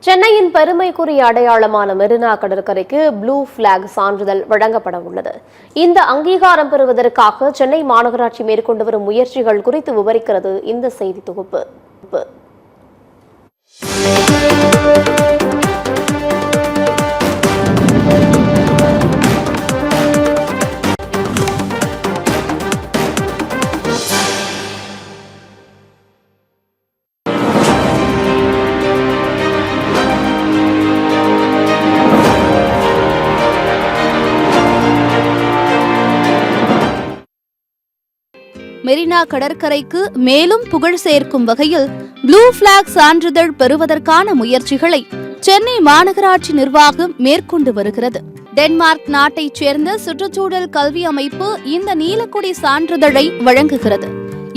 சென்னையின் பெருமைக்குரிய அடையாளமான மெரினா கடற்கரைக்கு ப்ளூ பிளாக் சான்றிதழ் வழங்கப்பட உள்ளது. இந்த அங்கீகாரம் பெறுவதற்காக சென்னை மாநகராட்சி மேற்கொண்டு வரும் முயற்சிகள் குறித்து விவரிக்கிறது இந்த செய்தி தொகுப்பு. மெரினா கடற்கரைக்கு மேலும் புகழ் சேர்க்கும் வகையில் ப்ளூ பிளாக் சான்றிதழ் பெறுவதற்கான முயற்சிகளை சென்னை மாநகராட்சி நிர்வாகம் மேற்கொண்டு வருகிறது. டென்மார்க் நாட்டைச் சேர்ந்த சுற்றுச்சூழல் கல்வி அமைப்பு இந்த நீலக்கொடி சான்றிதழை வழங்குகிறது.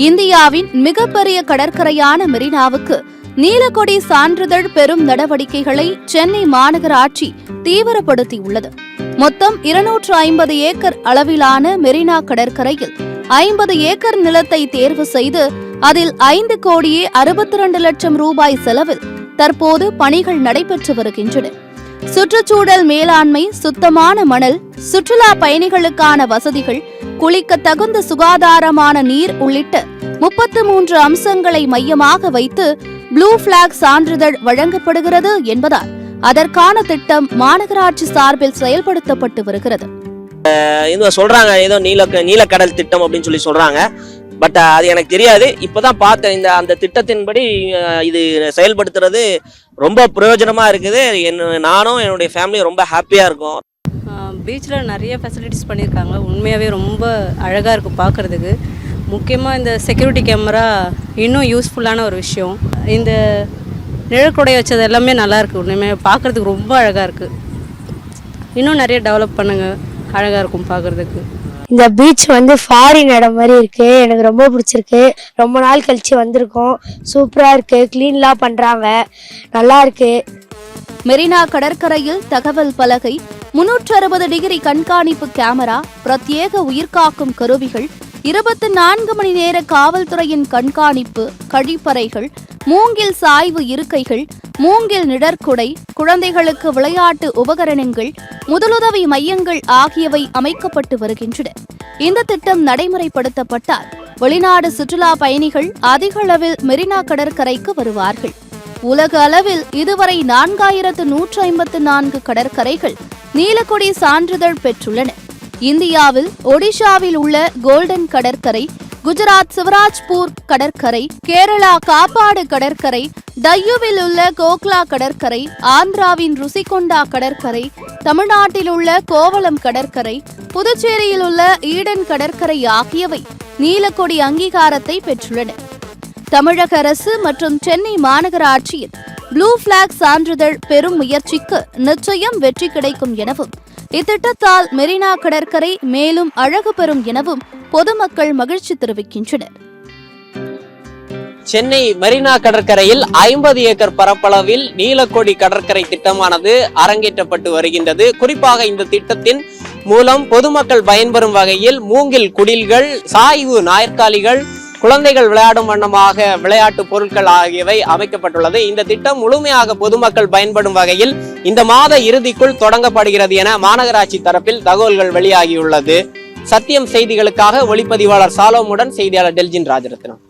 இந்தியாவின் மிகப்பெரிய கடற்கரையான மெரினாவுக்கு நீலக்கொடி சான்றிதழ் பெறும் நடவடிக்கைகளை சென்னை மாநகராட்சி தீவிரப்படுத்தியுள்ளது. மொத்தம் 250 ஏக்கர் அளவிலான மெரினா கடற்கரையில் 50 ஏக்கர் நிலத்தை தேர்வு செய்து அதில் 5,62 லட்சம் ரூபாய் செலவில் தற்போது பணிகள் நடைபெற்று வருகின்றன. சுற்றுச்சூழல் மேலாண்மை, சுத்தமான மணல், சுற்றுலா பயணிகளுக்கான வசதிகள், குளிக்க தகுந்த சுகாதாரமான நீர் உள்ளிட்ட 33 அம்சங்களை மையமாக வைத்து ப்ளூ பிளாக் சான்றிதழ் வழங்கப்படுகிறது என்பதால் அதற்கான திட்டம் மாநகராட்சி சார்பில் செயல்படுத்தப்பட்டு வருகிறது. சொல்றாங்க ஏதோ நீலக்கடல் திட்டம் அப்படின்னு சொல்றாங்க. பட் அது எனக்கு தெரியாது. இப்பதான் பார்த்தேன். அந்த திட்டத்தின்படி இது செயல்படுத்துறது ரொம்ப பிரயோஜனமா இருக்குது. நானும் என்னுடைய ஃபேமிலியும் ரொம்ப ஹாப்பியா இருக்கும். பீச்சில் நிறைய ஃபெசிலிட்டிஸ் பண்ணியிருக்காங்க. உண்மையாகவே ரொம்ப அழகாக இருக்கும் பார்க்குறதுக்கு. முக்கியமாக இந்த செக்யூரிட்டி கேமரா இன்னும் யூஸ்ஃபுல்லான ஒரு விஷயம். இந்த நிழற்குடை வச்சது எல்லாமே நல்லாயிருக்கு. உண்மையாக பார்க்குறதுக்கு ரொம்ப அழகாக இருக்குது. இன்னும் நிறைய டெவலப் பண்ணுங்க, அழகாக இருக்கும் பார்க்குறதுக்கு. இந்த பீச் ஃபாரின் இடம் மாதிரி இருக்கு. எனக்கு ரொம்ப பிடிச்சிருக்கு. ரொம்ப நாள் கழிச்சு வந்திருக்கோம். சூப்பரா இருக்கு. கிளீன்லாம் பண்றாங்க. நல்லா இருக்கு. மெரினா கடற்கரையில் தகவல் பலகை, 360 டிகிரி கண்காணிப்பு கேமரா, பிரத்யேக உயிர்காக்கும் கருவிகள், 24 மணி நேர காவல்துறையின் கண்காணிப்பு, கழிப்பறைகள், மூங்கில் சாய்வு இருக்கைகள், மூங்கில் நிழற்குடை, குழந்தைகளுக்கு விளையாட்டு உபகரணங்கள், முதலுதவி மையங்கள் ஆகியவை அமைக்கப்பட்டு வருகின்றன. இந்த திட்டம் நடைமுறைப்படுத்தப்பட்டால் வெளிநாடு சுற்றுலா பயணிகள் அதிக அளவில் மெரினா கடற்கரைக்கு வருவார்கள். உலக அளவில் இதுவரை 4154 கடற்கரைகள் நீலக்கொடி சான்றிதழ் பெற்றுள்ளன. இந்தியாவில் ஒடிஷாவில் உள்ள கோல்டன் கடற்கரை, குஜராத் சிவராஜ்பூர் கடற்கரை, கேரளா காப்பாடு கடற்கரை, டையூவில் உள்ள கோக்லா கடற்கரை, ஆந்திராவின் ருசிகொண்டா கடற்கரை, தமிழ்நாட்டில் உள்ள கோவளம் கடற்கரை, புதுச்சேரியில் உள்ள ஈடன் கடற்கரை ஆகியவை நீலக்கொடி அங்கீகாரத்தை பெற்றுள்ளன. தமிழக அரசு மற்றும் சென்னை மாநகராட்சியின் ப்ளூ பிளாக் சான்றிதழ் பெறும் முயற்சிக்கு நிச்சயம் வெற்றி கிடைக்கும் எனவும், இத்திட்டத்தால் மெரினா கடற்கரை மேலும் அழகு பெறும் எனவும் பொதுமக்கள் மகிழ்ச்சி தெரிவிக்கின்றனர். சென்னை மெரினா கடற்கரையில் 50 ஏக்கர் பரப்பளவில் நீலக்கொடி கடற்கரை திட்டமானது அரங்கேற்றப்பட்டு வருகின்றது. குறிப்பாக இந்த திட்டத்தின் மூலம் பொதுமக்கள் பயன்பெறும் வகையில் மூங்கில் குடில்கள், சாய்வு நாற்காலிகள், குழந்தைகள் விளையாடும் வண்ணமாக விளையாட்டு பொருட்கள் ஆகியவை அமைக்கப்பட்டுள்ளது. இந்த திட்டம் முழுமையாக பொதுமக்கள் பயன்படும் வகையில் இந்த மாத இறுதிக்குள் தொடங்கப்படுகிறது என மாநகராட்சி தரப்பில் தகவல்கள் வெளியாகியுள்ளது. சத்தியம் செய்திகளுக்காக ஒளிப்பதிவாளர் சாலோமுடன் செய்தியாளர் டெல்ஜின் ராஜரத்னம்.